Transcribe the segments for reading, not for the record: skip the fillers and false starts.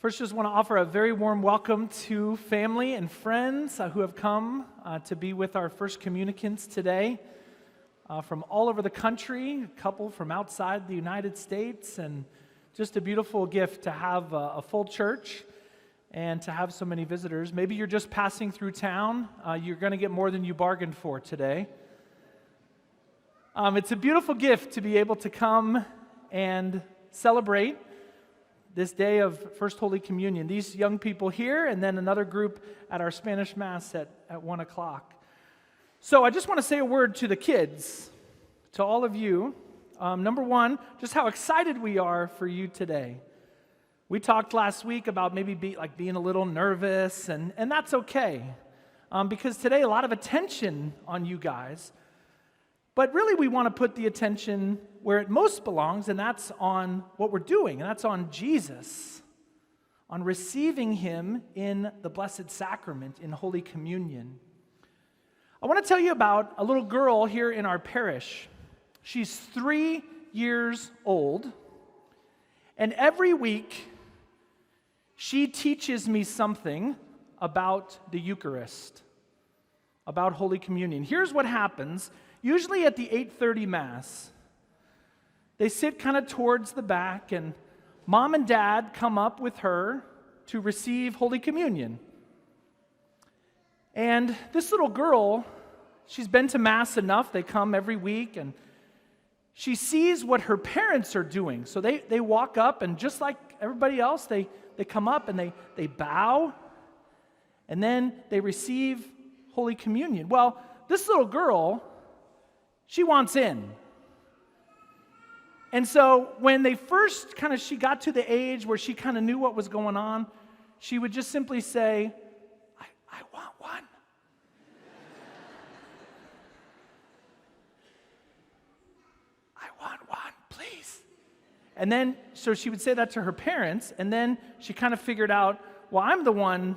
First, just want to offer a very warm welcome to family and friends who have come to be with our first communicants today from all over the country, a couple from outside the United States, and just a beautiful gift to have a full church and to have so many visitors. Maybe you're just passing through town. You're going to get more than you bargained for today. It's a beautiful gift to be able to come and celebrate this day of First Holy Communion. These young people here, and then another group at our Spanish Mass at 1 o'clock. So I just want to say a word to the kids, to all of you. Number one, just how excited we are for you today. We talked last week about maybe being a little nervous, and that's okay. Because today a lot of attention on you guys. But really we want to put the attention where it most belongs, and that's on what we're doing, and that's on Jesus, on receiving Him in the Blessed Sacrament, in Holy Communion. I want to tell you about a little girl here in our parish. She's 3 years old, and every week she teaches me something about the Eucharist, about Holy Communion. Here's what happens. Usually at the 8:30 Mass, they sit kind of towards the back, and Mom and Dad come up with her to receive Holy Communion. And this little girl, she's been to Mass enough. They come every week, and she sees what her parents are doing. So they walk up, and just like everybody else, they come up and they bow, and then they receive Holy Communion. Well, this little girl, she wants in. And so when they first she got to the age where she kind of knew what was going on, she would just simply say, I want one. I want one, please. And then, so she would say that to her parents, and then she kind of figured out, well, I'm the one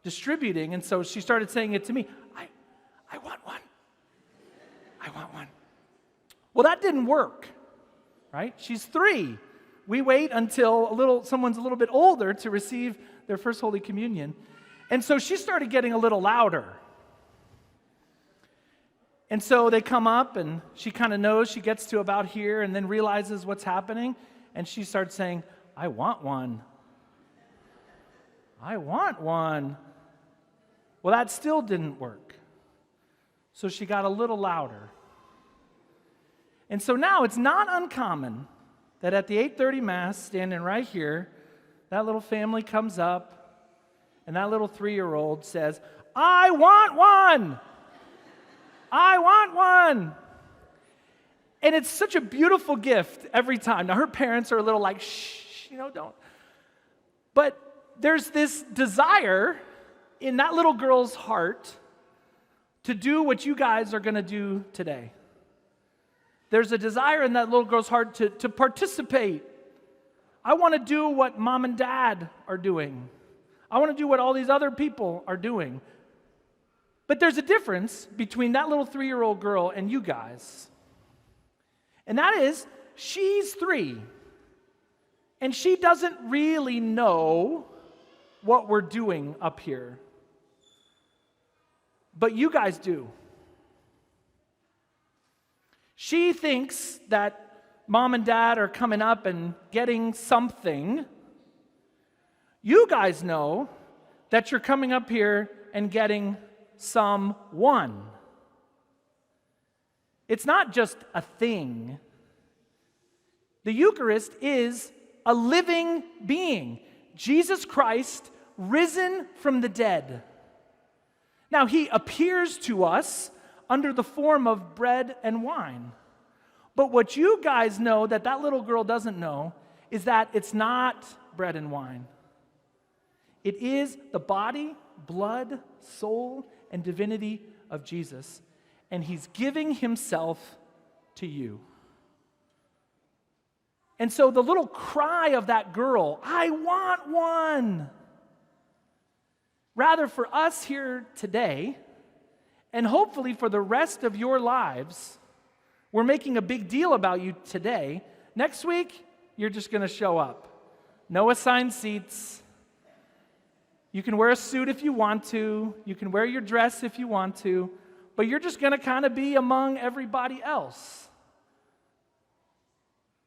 distributing, and so she started saying it to me, I want one. I want one. Well, that didn't work, right? She's 3. We wait until someone's a little bit older to receive their first Holy Communion. And so she started getting a little louder. And so they come up, and she kind of knows, she gets to about here and then realizes what's happening, and she starts saying, I want one. I want one. Well, that still didn't work. So she got a little louder. And so now it's not uncommon that at the 8:30 Mass, standing right here, that little family comes up, and that little 3-year-old says, I want one! I want one! And it's such a beautiful gift every time. Now her parents are a little like, shh, don't. But there's this desire in that little girl's heart to do what you guys are going to do today. There's a desire in that little girl's heart to participate. I want to do what Mom and Dad are doing. I want to do what all these other people are doing. But there's a difference between that little 3-year-old girl and you guys. And that is, she's 3. And she doesn't really know what we're doing up here. But you guys do. She thinks that Mom and Dad are coming up and getting something. You guys know that you're coming up here and getting someone. It's not just a thing. The Eucharist is a living being. Jesus Christ risen from the dead. Now, He appears to us under the form of bread and wine. But what you guys know that little girl doesn't know is that it's not bread and wine. It is the body, blood, soul, and divinity of Jesus. And He's giving Himself to you. And so the little cry of that girl, I want one. Rather, for us here today, and hopefully for the rest of your lives, we're making a big deal about you today. Next week, you're just going to show up. No assigned seats. You can wear a suit if you want to. You can wear your dress if you want to. But you're just going to kind of be among everybody else.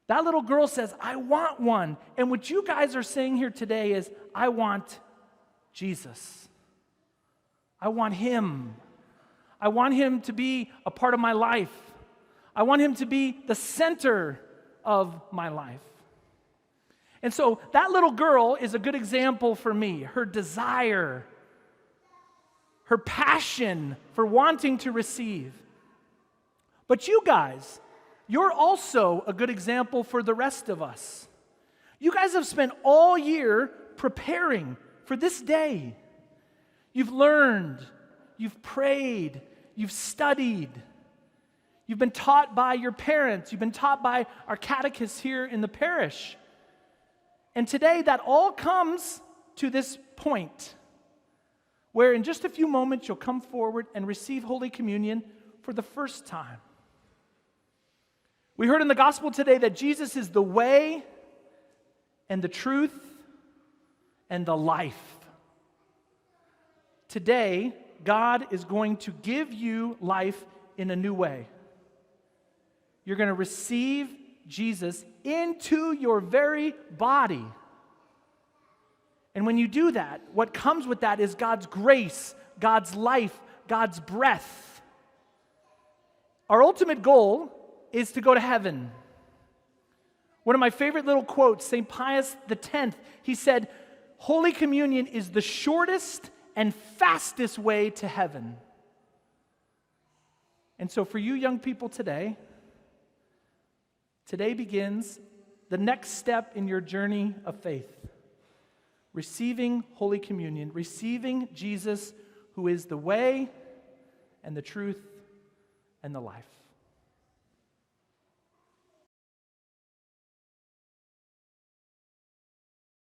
That little girl says, I want one. And what you guys are saying here today is, I want Jesus. I want him. I want him to be a part of my life. I want him to be the center of my life. And so that little girl is a good example for me. Her desire, her passion for wanting to receive. But you guys, you're also a good example for the rest of us. You guys have spent all year preparing for this day. You've learned, you've prayed, you've studied. You've been taught by your parents. You've been taught by our catechists here in the parish. And today that all comes to this point where in just a few moments you'll come forward and receive Holy Communion for the first time. We heard in the gospel today that Jesus is the way and the truth and the life. Today, God is going to give you life in a new way. You're going to receive Jesus into your very body. And when you do that, what comes with that is God's grace, God's life, God's breath. Our ultimate goal is to go to heaven. One of my favorite little quotes, St. Pius X, he said, Holy Communion is the shortest and fastest way to heaven. And so for you young people today begins the next step in your journey of faith. Receiving Holy Communion, receiving Jesus, who is the way and the truth and the life.